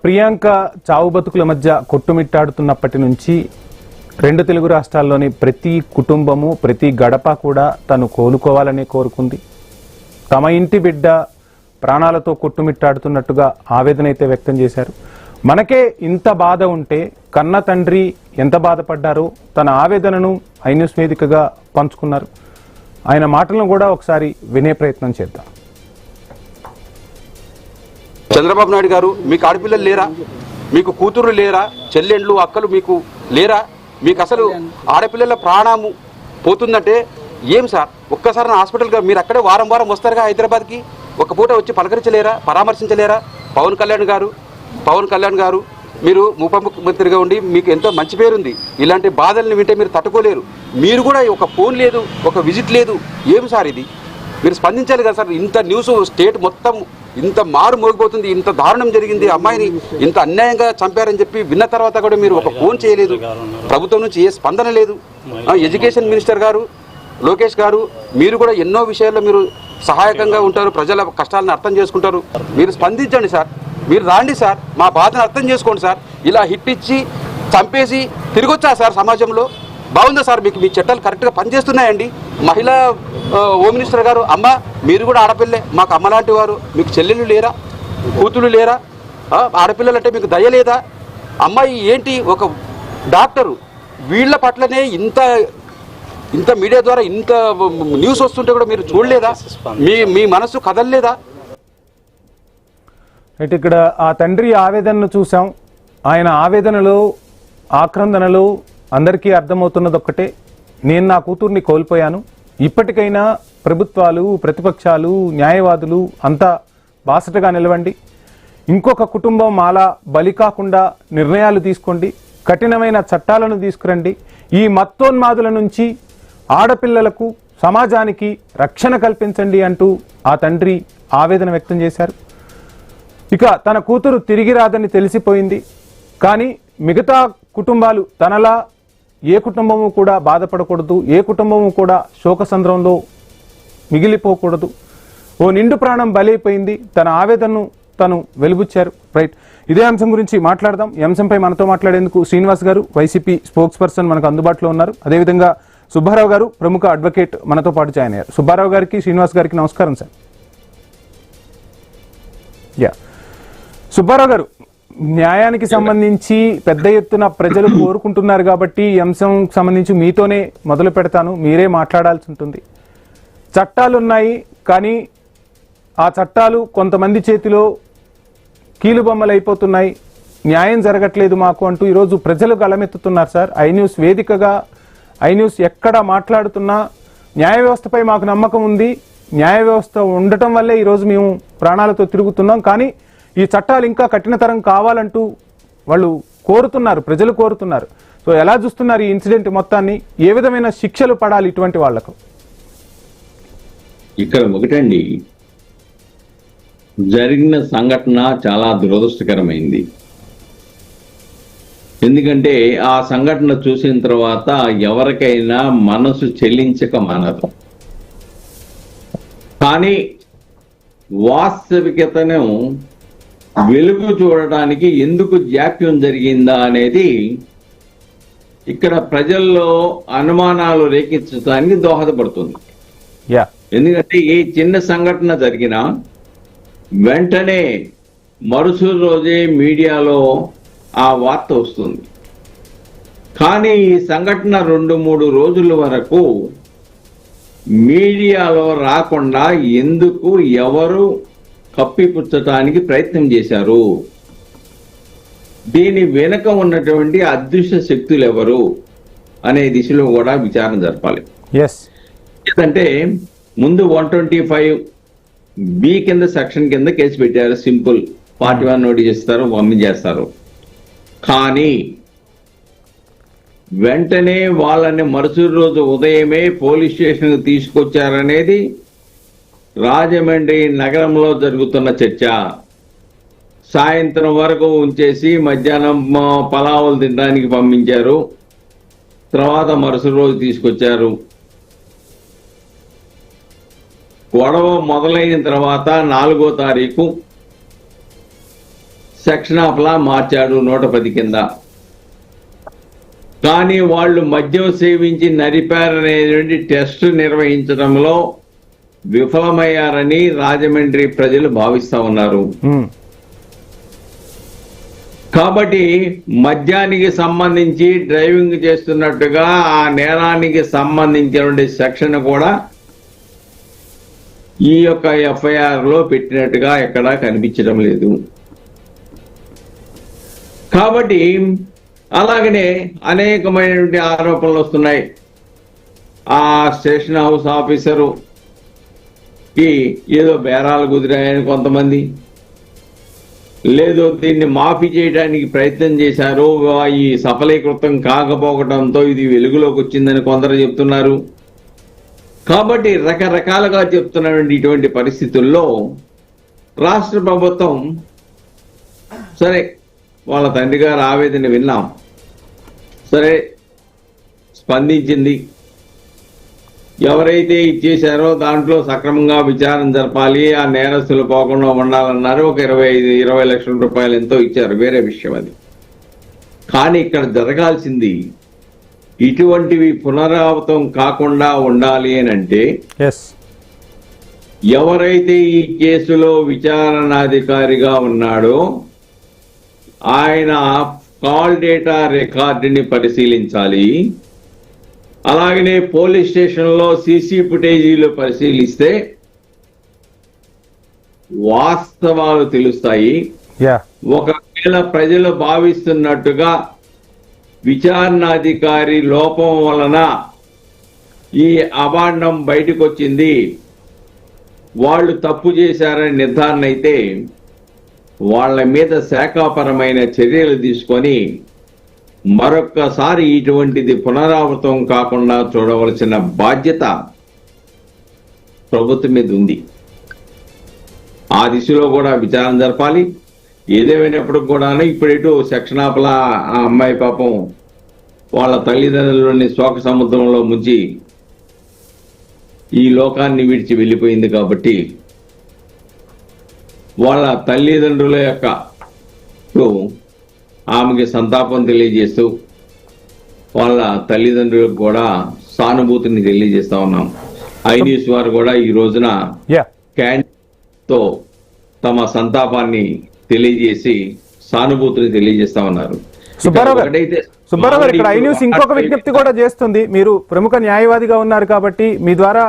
ప్రియాంక చావు బతుకుల మధ్య కొట్టుమిట్టాడుతున్నప్పటి నుంచి రెండు తెలుగు రాష్ట్రాల్లోని ప్రతి కుటుంబము ప్రతి గడప కూడా తను కోలుకోవాలని కోరుకుంది. తమ ఇంటి బిడ్డ ప్రాణాలతో కొట్టుమిట్టాడుతున్నట్టుగా ఆవేదన అయితే వ్యక్తం చేశారు. మనకే ఇంత బాధ ఉంటే కన్న తండ్రి ఎంత బాధపడ్డారో తన ఆవేదనను ఐన్యూస్ వేదికగా పంచుకున్నారు. ఆయన మాటలను కూడా ఒకసారి వినే ప్రయత్నం చేద్దాం. చంద్రబాబు నాయుడు గారు, మీకు ఆడపిల్లలు లేరా? మీకు కూతురు లేరా? చెల్లెండ్లు అక్కలు మీకు లేరా? మీకు అసలు ఆడపిల్లల ప్రాణము పోతుందంటే ఏం సార్? ఒక్కసారి నా హాస్పిటల్గా మీరు అక్కడే వారం వారం వస్తారుగా హైదరాబాద్కి, ఒక పూట వచ్చి పలకరించలేరా, పరామర్శించలేరా? పవన్ కళ్యాణ్ గారు మీరు ఉప ముఖ్యమంత్రిగా ఉండి మీకు ఎంతో మంచి పేరుంది. ఇలాంటి బాధల్ని వింటే మీరు తట్టుకోలేరు. మీరు కూడా ఒక ఫోన్ లేదు, ఒక విజిట్ లేదు. ఏం సార్ ఇది? మీరు స్పందించాలి కదా సార్. ఇంత న్యూస్ స్టేట్ మొత్తం ఇంత మారు మోగిపోతుంది, ఇంత దారుణం జరిగింది, అమ్మాయిని ఇంత అన్యాయంగా చంపారని చెప్పి విన్న తర్వాత కూడా మీరు ఒక ఫోన్ చేయలేదు. ప్రభుత్వం నుంచి ఏ స్పందన లేదు. ఎడ్యుకేషన్ మినిస్టర్ గారు లోకేష్ గారు, మీరు కూడా ఎన్నో విషయాల్లో మీరు సహాయకంగా ఉంటారు, ప్రజల కష్టాలను అర్థం చేసుకుంటారు. మీరు స్పందించండి సార్, మీరు రాండి సార్, మా బాధను అర్థం చేసుకోండి సార్. ఇలా హిట్ ఇచ్చి చంపేసి తిరిగి వచ్చా సార్ సమాజంలో? బాగుందా సార్? మీకు మీ చట్టాలు కరెక్ట్గా పనిచేస్తున్నాయండి? మహిళా హోమ్ మినిస్టర్ గారు, అమ్మ మీరు కూడా ఆడపిల్లే, మాకు అమ్మ లాంటి వారు, మీకు చెల్లెళ్ళు లేరా, కూతుళ్ళు లేరా? ఆడపిల్లలంటే మీకు దయ లేదా? అమ్మాయి ఏంటి ఒక డాక్టరు, వీళ్ళ పట్లనే ఇంత మీడియా ద్వారా ఇంత న్యూస్ వస్తుంటే కూడా మీరు చూడలేదా? మీ మనసు కదలలేదా? అయితే ఇక్కడ ఆ తండ్రి ఆవేదనను చూసాం. ఆయన ఆవేదనలో ఆక్రందనలో అందరికీ అర్థమవుతున్నది ఒక్కటే, నేను నా కూతుర్ని కోల్పోయాను. ఇప్పటికైనా ప్రభుత్వాలు, ప్రతిపక్షాలు, న్యాయవాదులు అంతా బాసటగా నిలవండి. ఇంకొక కుటుంబం అలా బలి కాకుండా నిర్ణయాలు తీసుకోండి, కఠినమైన చట్టాలను తీసుకురండి. ఈ మత్తోన్మాదుల నుంచి ఆడపిల్లలకు, సమాజానికి రక్షణ కల్పించండి అంటూ ఆ తండ్రి ఆవేదన వ్యక్తం చేశారు. ఇక తన కూతురు తిరిగి రాదని తెలిసిపోయింది, కానీ మిగతా కుటుంబాలు తనలా ఏ కుటుంబము కూడా బాధపడకూడదు, ఏ కుటుంబము కూడా శోకసంద్రంలో మిగిలిపోకూడదు. ఓ నిండు ప్రాణం బలైపోయింది. తన ఆవేదనను తను వెలుబుచ్చారు. రైట్, ఇదే అంశం గురించి మాట్లాడదాం. ఈ అంశంపై మనతో మాట్లాడేందుకు శ్రీనివాస్ గారు, వైసీపీ స్పోక్స్ పర్సన్ మనకు అందుబాటులో ఉన్నారు. అదేవిధంగా సుబ్బారావు గారు, ప్రముఖ అడ్వకేట్ మనతో పాటు జాయిన్ అయ్యారు. సుబ్బారావు గారికి, శ్రీనివాస్ గారికి నమస్కారం సార్. సుబ్బారావు గారు, న్యాయానికి సంబంధించి పెద్ద ఎత్తున ప్రజలు కోరుకుంటున్నారు కాబట్టి ఈ అంశం సంబంధించి మీతోనే మొదలు పెడతాను. మీరే మాట్లాడాల్సి ఉంటుంది. చట్టాలున్నాయి, కానీ ఆ చట్టాలు కొంతమంది చేతిలో కీలుబొమ్మలు అయిపోతున్నాయి, న్యాయం జరగట్లేదు మాకు అంటూ ఈరోజు ప్రజలు గళమెత్తుతున్నారు సార్. ఐన్యూస్ వేదికగా ఐన్యూస్ ఎక్కడ మాట్లాడుతున్నా న్యాయ వ్యవస్థపై మాకు నమ్మకం ఉంది, న్యాయ వ్యవస్థ ఉండటం వల్లే ఈరోజు మేము ప్రాణాలతో తిరుగుతున్నాం, కానీ ఈ చట్టాలు ఇంకా కఠినతరం కావాలంటూ వాళ్ళు కోరుతున్నారు, ప్రజలు కోరుతున్నారు. సో ఎలా చూస్తున్నారు ఈ ఇన్సిడెంట్ మొత్తాన్ని? ఏ విధమైన శిక్షలు పడాలి ఇటువంటి వాళ్లకు? ఇక్కడ ఒకటండి, జరిగిన సంఘటన చాలా దురదృష్టకరమైంది. ఎందుకంటే ఆ సంఘటన చూసిన తర్వాత ఎవరికైనా మనసు చెల్లించక మానదు. కానీ వాస్తవికతను వెలుగు చూడటానికి ఎందుకు జాప్యం జరిగిందా అనేది ఇక్కడ ప్రజల్లో అనుమానాలు రేకెత్తడానికి దోహదపడుతుంది. ఎందుకంటే ఏ చిన్న సంఘటన జరిగినా వెంటనే మరుసటి రోజే మీడియాలో ఆ వార్త వస్తుంది. కానీ ఈ సంఘటన 2-3 రోజుల వరకు మీడియాలో రాకుండా ఎందుకు, ఎవరు కప్పిపుచ్చటానికి ప్రయత్నం చేశారు? దీని వెనుక ఉన్నటువంటి అదృశ్య శక్తులు ఎవరు అనే దిశలో కూడా విచారణ జరపాలి. ఎందుకంటే ముందు 125B కింద సెక్షన్ కింద కేసు పెట్టారు. సింపుల్ 41 నోటీస్ ఇస్తారు, పంపించేస్తారు. కానీ వెంటనే వాళ్ళని మరుసటి రోజు ఉదయమే పోలీస్ స్టేషన్కి తీసుకొచ్చారనేది రాజమండ్రి నగరంలో జరుగుతున్న చర్చ. సాయంత్రం వరకు ఉంచేసి మధ్యాహ్నం పలావులు తినడానికి పంపించారు. తర్వాత మరుసటి రోజు తీసుకొచ్చారు. గొడవ మొదలైన తర్వాత 4వ తారీఖు సెక్షన్ ఆఫ్ లా మార్చాడు 110 కింద. కానీ వాళ్ళు మద్యం సేవించి నరిపారనేటువంటి టెస్ట్ నిర్వహించడంలో విఫలమయ్యారని రాజమండ్రి ప్రజలు భావిస్తా ఉన్నారు. కాబట్టి మద్యానికి సంబంధించి డ్రైవింగ్ చేస్తున్నట్టుగా ఆ నేరానికి సంబంధించినటువంటి సెక్షన్ కూడా ఈ యొక్క ఎఫ్ఐఆర్ లో పెట్టినట్టుగా ఎక్కడా కనిపించడం లేదు. కాబట్టి అలాగనే అనేకమైనటువంటి ఆరోపణలు వస్తున్నాయి. ఆ స్టేషన్ హౌస్ ఆఫీసరు ఏదో బేరాలు కుదిరాయని కొంతమంది, లేదు దీన్ని మాఫీ చేయడానికి ప్రయత్నం చేశారు, ఈ సఫలీకృతం కాకపోవడంతో ఇది వెలుగులోకి వచ్చిందని కొందరు చెప్తున్నారు. కాబట్టి రకరకాలుగా చెప్తున్నటువంటి ఇటువంటి పరిస్థితుల్లో రాష్ట్ర ప్రభుత్వం సరే వాళ్ళ తండ్రి గారు ఆవేదన విన్నాం, సరే స్పందించింది. ఎవరైతే ఇచ్చేశారో దాంట్లో సక్రమంగా విచారణ జరపాలి, ఆ నేరస్తులు పోకుండా ఉండాలన్నారు. ఒక 20 లక్షల రూపాయలు ఎంతో ఇచ్చారు, వేరే విషయం అది. కానీ ఇక్కడ జరగాల్సింది ఇటువంటివి పునరావృతం కాకుండా ఉండాలి అని అంటే ఎవరైతే ఈ కేసులో విచారణాధికారిగా ఉన్నాడో ఆయన కాల్ డేటా రికార్డుని పరిశీలించాలి. అలాగనే పోలీస్ స్టేషన్లో సీసీ ఫుటేజీలు పరిశీలిస్తే వాస్తవాలు తెలుస్తాయి. ఒకవేళ ప్రజలు భావిస్తున్నట్టుగా విచారణాధికారి లోపం వలన ఈ అభాండం బయటకు వచ్చింది, వాళ్ళు తప్పు చేశారని నిర్ధారణ అయితే వాళ్ళ మీద శాఖాపరమైన చర్యలు తీసుకొని మరొక్కసారి ఇటువంటిది పునరావృతం కాకుండా చూడవలసిన బాధ్యత ప్రభుత్వం మీద ఉంది. ఆ దిశలో కూడా విచారణ జరపాలి. ఏదేమైనప్పుడు కూడా ఇప్పుడు సెక్షన్ ఆఫ్ లా ఆ అమ్మాయి పాపం వాళ్ళ తల్లిదండ్రులని శోక సముద్రంలో ముంచి ఈ లోకాన్ని విడిచి వెళ్ళిపోయింది. కాబట్టి వాళ్ళ తల్లిదండ్రుల యొక్క ఆమెకి సంతాపం తెలియజేస్తూ వాళ్ళ తల్లిదండ్రులకు కూడా సానుభూతిని తెలియజేస్తా ఉన్నాం. ఐన్యూస్ వారు కూడా ఈ రోజున క్యాండితో తమ సంతాపాన్ని తెలియజేసి సానుభూతిని తెలియజేస్తా ఉన్నారు. సుబ్బారావు గారు, ఇక్కడ ఐన్యూస్ ఇంకొక విజ్ఞప్తి కూడా చేస్తుంది. మీరు ప్రముఖ న్యాయవాదిగా ఉన్నారు కాబట్టి మీ ద్వారా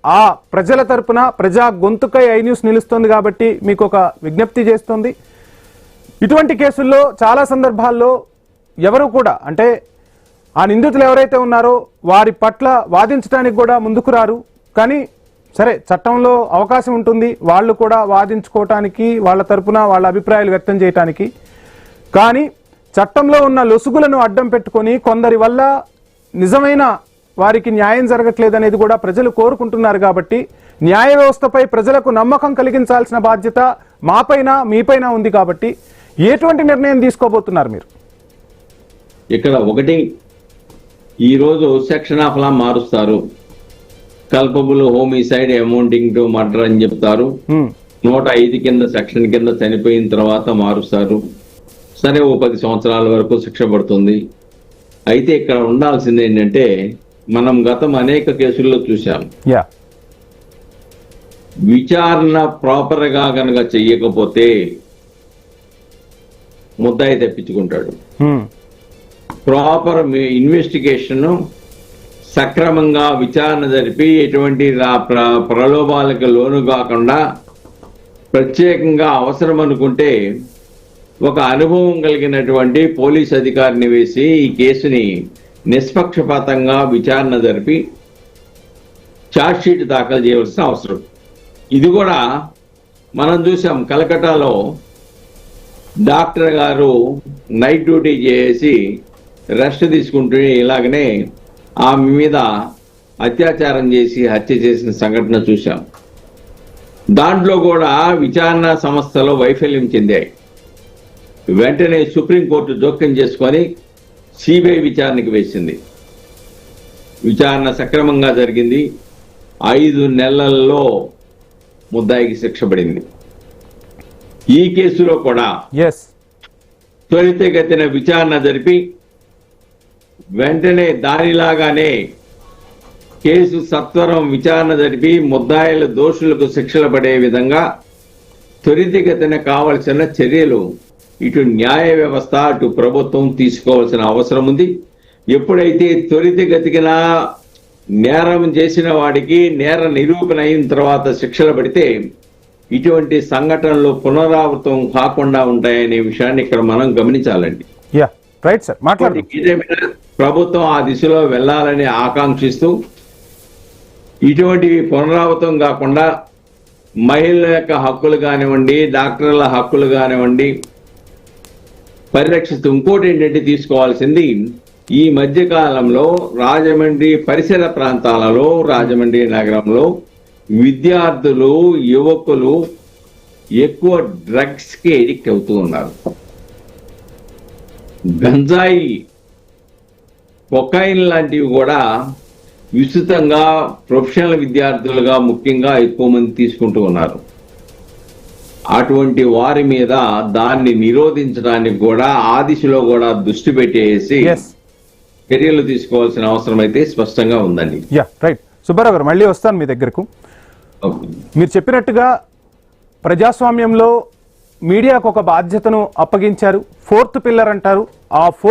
ఆ ప్రజల తరపున ప్రజా గొంతుకై ఐన్యూస్ నిలుస్తుంది కాబట్టి మీకు ఒక విజ్ఞప్తి చేస్తుంది. ఇటువంటి కేసుల్లో చాలా సందర్భాల్లో ఎవరు కూడా అంటే ఆ నిందితులు ఎవరైతే ఉన్నారో వారి పట్ల వాదించడానికి కూడా ముందుకు రారు. కానీ సరే, చట్టంలో అవకాశం ఉంటుంది వాళ్ళు కూడా వాదించుకోవటానికి, వాళ్ళ తరపున వాళ్ళ అభిప్రాయాలు వ్యక్తం చేయటానికి. కానీ చట్టంలో ఉన్న లొసుగులను అడ్డం పెట్టుకొని కొందరి వల్ల నిజమైన వారికి న్యాయం జరగట్లేదనేది కూడా ప్రజలు కోరుకుంటున్నారు. కాబట్టి న్యాయ వ్యవస్థపై ప్రజలకు నమ్మకం కలిగించాల్సిన బాధ్యత మాపైన మీపైన ఉంది. కాబట్టి ఎటువంటి నిర్ణయం తీసుకోబోతున్నారు మీరు? ఇక్కడ ఒకటి, ఈరోజు సెక్షన్ ఆఫ్ లా మారుస్తారు. Culpable homicide amounting to murder అని చెప్తారు. 105 కింద సెక్షన్ కింద చనిపోయిన తర్వాత మారుస్తారు. సరే, ఓ 10 సంవత్సరాల వరకు శిక్ష పడుతుంది. అయితే ఇక్కడ ఉండాల్సింది ఏంటంటే, మనం గతం అనేక కేసుల్లో చూసాం, విచారణ ప్రాపర్ గా కనుక చెయ్యకపోతే ముద్దాయి తప్పించుకుంటాడు. ప్రాపర్ ఇన్వెస్టిగేషన్ సక్రమంగా విచారణ జరిపి ఎటువంటి ప్రలోభాలకు లోను కాకుండా ప్రత్యేకంగా అవసరం అనుకుంటే ఒక అనుభవం కలిగినటువంటి పోలీస్ అధికారిని వేసి ఈ కేసుని నిష్పక్షపాతంగా విచారణ జరిపి ఛార్జ్షీట్ దాఖలు చేయవలసిన అవసరం. ఇది కూడా మనం చూసాం, కలకట్టాలో డాక్టర్ గారు నైట్ డ్యూటీ చేసి రెస్ట్ తీసుకుంటూ ఇలాగనే ఆమె మీద అత్యాచారం చేసి హత్య చేసిన సంఘటన చూశాం. దాంట్లో కూడా విచారణ సంస్థలో వైఫల్యం చెందాయి. వెంటనే సుప్రీంకోర్టు జోక్యం చేసుకొని సిబిఐ విచారణకు వేసింది. విచారణ సక్రమంగా జరిగింది. 5 నెలల్లో ముద్దాయికి శిక్ష పడింది. ఈ కేసులో కూడా త్వరితగతిన విచారణ జరిపి వెంటనే దానిలాగానే కేసు సత్వరం విచారణ జరిపి ముద్దాయిల దోషులకు శిక్షలు పడే విధంగా త్వరితగతిన కావలసిన చర్యలు ఇటు న్యాయ వ్యవస్థ అటు ప్రభుత్వం తీసుకోవాల్సిన అవసరం ఉంది. ఎప్పుడైతే త్వరితగతిన నేరం చేసిన వాడికి నేర నిరూపణ అయిన తర్వాత శిక్షలు పడితే ఇటువంటి సంఘటనలు పునరావృతం కాకుండా ఉంటాయనే విషయాన్ని ఇక్కడ మనం గమనించాలండి. రైట్ సార్, మాట్లాడండి. ఏదేమైనా ప్రభుత్వం ఆ దిశలో వెళ్ళాలని ఆకాంక్షిస్తూ ఇటువంటివి పునరావృతం కాకుండా మహిళల యొక్క హక్కులు కానివ్వండి, డాక్టర్ల హక్కులు కానివ్వండి పరిరక్షిస్తూ ఇంకోటి ఏంటంటే తీసుకోవాల్సింది, ఈ మధ్య కాలంలో రాజమండ్రి పరిసర ప్రాంతాలలో, రాజమండ్రి నగరంలో విద్యార్థులు యువకులు ఎక్కువ డ్రగ్స్ కి ఎడిక్ట్ అవుతూ ఉన్నారు. గంజాయి, కొకైన్ లాంటివి కూడా విస్తృతంగా ప్రొఫెషనల్ విద్యార్థులుగా ముఖ్యంగా ఎక్కువ మంది తీసుకుంటూ ఉన్నారు. అటువంటి వారి మీద దాన్ని నిరోధించడానికి కూడా ఆ దిశలో కూడా దృష్టి పెట్టేసి చర్యలు తీసుకోవాల్సిన అవసరం అయితే స్పష్టంగా ఉందండి. రైట్ సుబ్బారావు గారు, మళ్ళీ వస్తాను మీ దగ్గరకు. మీరు చెప్పినట్టుగా ప్రజాస్వామ్యంలో మీడియాకు ఒక బాధ్యతను అప్పగించారు, 4th పిల్లర్ అంటారు. ఆ